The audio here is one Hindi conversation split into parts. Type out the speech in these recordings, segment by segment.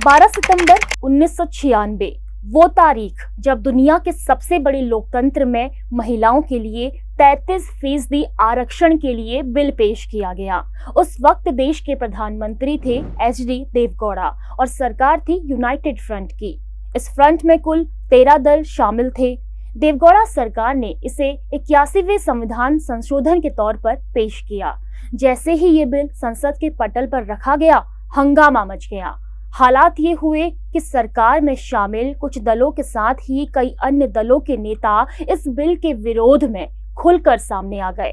12 सितंबर 1996, वो तारीख जब दुनिया के सबसे बड़े लोकतंत्र में महिलाओं के लिए 33% आरक्षण के लिए बिल पेश किया गया। उस वक्त देश के प्रधानमंत्री थे एच.डी. देवगौड़ा और सरकार थी यूनाइटेड फ्रंट की। इस फ्रंट में कुल 13 दल शामिल थे। देवगौड़ा सरकार ने इसे 81वें संविधान संशोधन के तौर पर पेश किया। जैसे ही ये बिल संसद के पटल पर रखा गया, हंगामा मच गया। हालात ये हुए कि सरकार में शामिल कुछ दलों के साथ ही कई अन्य दलों के नेता इस बिल के विरोध में खुलकर सामने आ गए।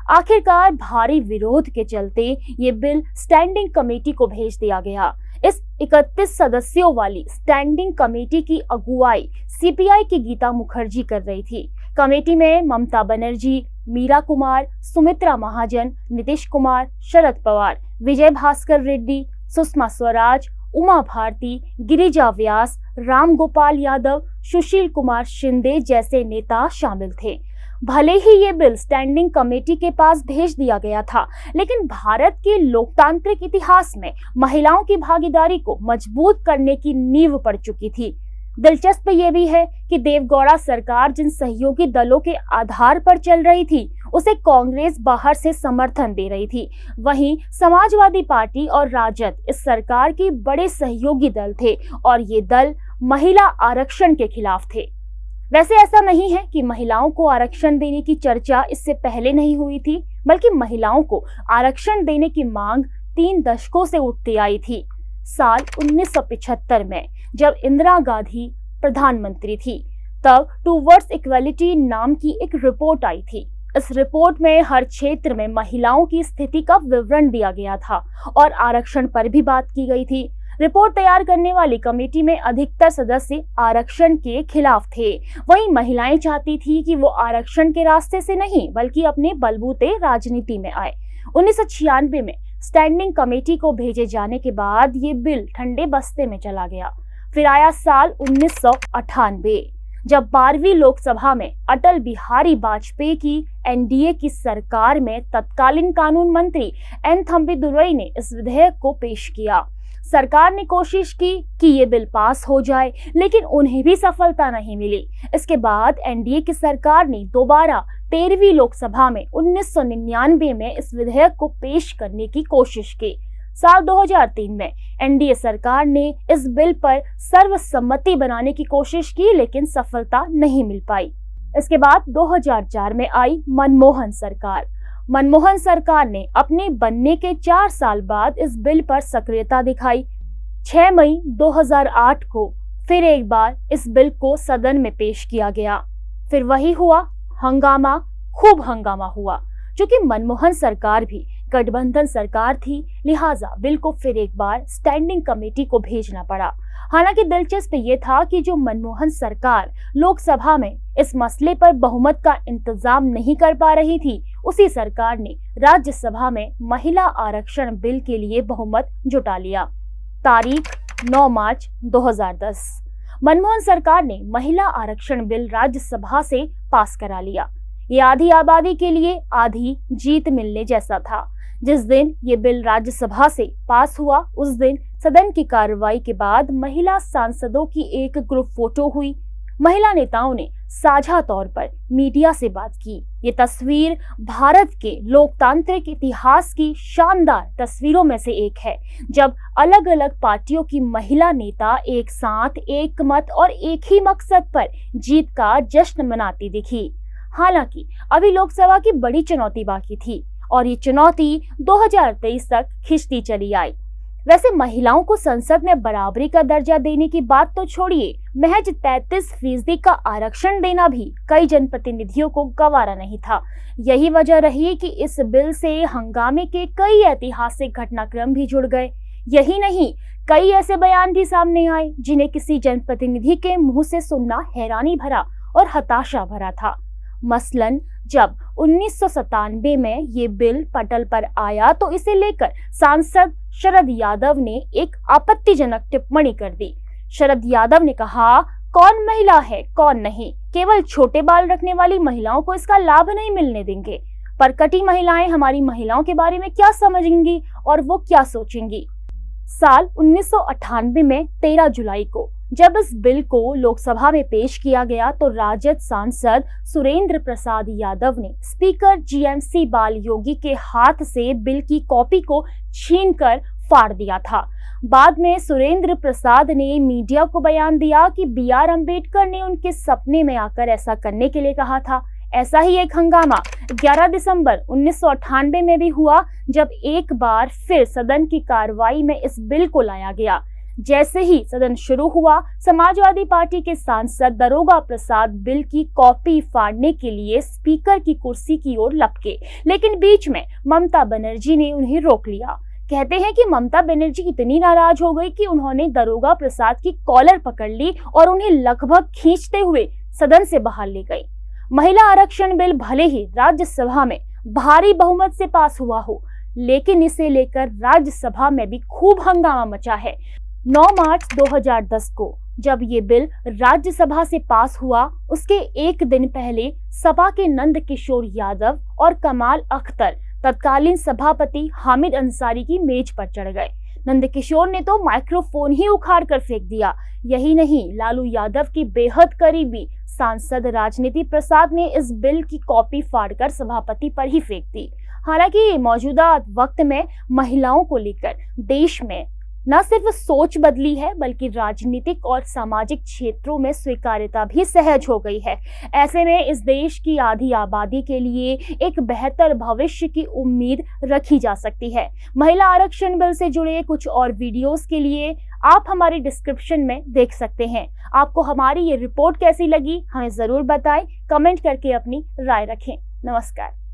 आखिरकार भारी विरोध के चलते ये बिल स्टैंडिंग कमेटी को भेज दिया गया। इस 31 सदस्यों वाली स्टैंडिंग कमेटी की अगुवाई सीपीआई की गीता मुखर्जी कर रही थी। कमेटी में ममता बनर्जी, मीरा कुमार, सुमित्रा महाजन, नीतीश कुमार, शरद पवार, विजय भास्कर रेड्डी, सुषमा स्वराज, उमा भारती, गिरिजा व्यास, राम गोपाल यादव, सुशील कुमार शिंदे जैसे नेता शामिल थे। भले ही ये बिल स्टैंडिंग कमेटी के पास भेज दिया गया था, लेकिन भारत के लोकतांत्रिक इतिहास में महिलाओं की भागीदारी को मजबूत करने की नींव पड़ चुकी थी। दिलचस्प ये भी है कि देवगौड़ा सरकार जिन सहयोगी दलों के आधार पर चल रही थी, उसे कांग्रेस बाहर से समर्थन दे रही थी। वहीं समाजवादी पार्टी और राजद इस सरकार के बड़े सहयोगी दल थे और ये दल महिला आरक्षण के खिलाफ थे। वैसे ऐसा नहीं है कि महिलाओं को आरक्षण देने की चर्चा इससे पहले नहीं हुई थी, बल्कि महिलाओं को आरक्षण देने की मांग 3 दशकों से उठती आई थी। साल 1975 में जब इंदिरा गांधी प्रधानमंत्री थी, तब टूवर्ड्स इक्वलिटी नाम की एक रिपोर्ट आई थी। इस रिपोर्ट में हर क्षेत्र में महिलाओं की स्थिति का विवरण दिया गया था और आरक्षण पर भी बात की गई थी। रिपोर्ट तैयार करने वाली कमेटी में अधिकतर सदस्य आरक्षण के खिलाफ थे। वहीं महिलाएं चाहती थी कि वो आरक्षण के रास्ते से नहीं, बल्कि अपने बलबूते राजनीति में आए। 1996 में स्टैंडिंग कमेटी को भेजे जाने के बाद ये बिल ठंडे बस्ते में चला गया। फिर आया साल 1998, जब 12वीं लोकसभा में अटल बिहारी वाजपेयी की एनडीए की सरकार में तत्कालीन कानून मंत्री एन थम्बीदुरई ने इस विधेयक को पेश किया। सरकार ने कोशिश की कि ये बिल पास हो जाए, लेकिन उन्हें भी सफलता नहीं मिली। इसके बाद एनडीए की सरकार ने दोबारा 13वीं लोकसभा में 1999 में इस विधेयक को पेश करने की कोशिश की। साल 2003 में एनडीए सरकार ने इस बिल पर सर्वसम्मति बनाने की कोशिश की, लेकिन सफलता नहीं मिल पाई। इसके बाद 2004 में आई मनमोहन सरकार। मनमोहन सरकार ने अपने बनने के 4 साल बाद इस बिल पर सक्रियता दिखाई। 6 मई 2008 को फिर एक बार इस बिल को सदन में पेश किया गया। फिर वही हुआ, हंगामा, खूब हंगामा हुआ। क्योंकि मनमोहन सरकार भी गठबंधन सरकार थी, लिहाजा बिल को फिर एक बार स्टैंडिंग कमेटी को भेजना पड़ा। हालांकि दिलचस्प ये था कि जो मनमोहन सरकार लोकसभा में इस मसले पर बहुमत का इंतजाम नहीं कर पा रही थी, उसी सरकार ने राज्यसभा में महिला आरक्षण बिल के लिए बहुमत जुटा लिया। तारीख 9 मार्च 2010। मनमोहन सरकार ने महिला आरक्षण बिल राज्यसभा से पास करा लिया। ये आधी आबादी के लिए आधी जीत मिलने जैसा था। जिस दिन ये बिल राज्यसभा से पास हुआ, उस दिन सदन की कार्रवाई के बाद महिला सांसदों की एक ग्रुप फोटो हुई। महिला नेताओं ने साझा तौर पर मीडिया से बात की। ये तस्वीर भारत के लोकतांत्रिक इतिहास की शानदार तस्वीरों में से एक है, जब अलग अलग पार्टियों की महिला नेता एक साथ एक मत और एक ही मकसद पर जीत का जश्न मनाती दिखी। हालांकि अभी लोकसभा की बड़ी चुनौती बाकी थी और ये चुनौती 2023 तक खिंचती चली आई। वैसे महिलाओं को संसद में बराबरी का दर्जा देने की बात तो छोड़िए, महज 33% का आरक्षण देना भी कई जनप्रतिनिधियों को गवारा नहीं था। यही वजह रही कि इस बिल से हंगामे के कई ऐतिहासिक घटनाक्रम भी जुड़ गए। यही नहीं, कई ऐसे बयान भी सामने आए जिन्हें किसी जनप्रतिनिधि के मुंह से सुनना हैरानी भरा और हताशा भरा था। मसलन जब 1997 में ये बिल पटल पर आया तो इसे लेकर सांसद शरद यादव ने एक आपत्तिजनक टिप्पणी कर दी। शरद यादव ने कहा, कौन महिला है कौन नहीं, केवल छोटे बाल रखने वाली महिलाओं को इसका लाभ नहीं मिलने देंगे। परकटी महिलाएं हमारी महिलाओं के बारे में क्या समझेंगी और वो क्या सोचेंगी। साल 1998 में 13 जुलाई को जब इस बिल को लोकसभा में पेश किया गया तो राजद सांसद सुरेंद्र प्रसाद यादव ने स्पीकर जीएमसी बाल योगी के हाथ से बिल की कॉपी को छीनकर फाड़ दिया था। बाद में सुरेंद्र प्रसाद ने मीडिया को बयान दिया कि BR अम्बेडकर ने उनके सपने में आकर ऐसा करने के लिए कहा था। ऐसा ही एक हंगामा 11 दिसंबर 1998 में भी हुआ जब एक बार फिर सदन की कार्रवाई में इस बिल को लाया गया। जैसे ही सदन शुरू हुआ, समाजवादी पार्टी के सांसद दरोगा प्रसाद बिल की कॉपी फाड़ने के लिए स्पीकर की कुर्सी की ओर लपके, लेकिन बीच में ममता बनर्जी ने उन्हें रोक लिया। कहते हैं कि ममता बनर्जी इतनी नाराज हो गई कि उन्होंने दरोगा प्रसाद की कॉलर पकड़ ली और उन्हें लगभग खींचते हुए सदन से बाहर ले गई। महिला आरक्षण बिल भले ही राज्यसभा में भारी बहुमत से पास हुआ हो, लेकिन इसे लेकर राज्यसभा में भी खूब हंगामा मचा है। 9 मार्च 2010 को जब ये बिल राज्यसभा से पास हुआ, उसके एक दिन पहले सपा के नंद किशोर यादव और कमाल अख्तर तत्कालीन सभापति हामिद अंसारी की मेज पर चढ़ गए। नंद किशोर ने तो माइक्रोफोन ही उखाड़ कर फेंक दिया। यही नहीं, लालू यादव की बेहद करीबी सांसद राजनीति प्रसाद ने इस बिल की कॉपी फाड़कर सभापति पर ही फेंक दी। हालांकि मौजूदा वक्त में महिलाओं को लेकर देश में न सिर्फ सोच बदली है, बल्कि राजनीतिक और सामाजिक क्षेत्रों में स्वीकार्यता भी सहज हो गई है। ऐसे में इस देश की आधी आबादी के लिए एक बेहतर भविष्य की उम्मीद रखी जा सकती है। महिला आरक्षण बिल से जुड़े कुछ और वीडियोस के लिए आप हमारे डिस्क्रिप्शन में देख सकते हैं। आपको हमारी ये रिपोर्ट कैसी लगी, हमें जरूर बताएं। कमेंट करके अपनी राय रखें। नमस्कार।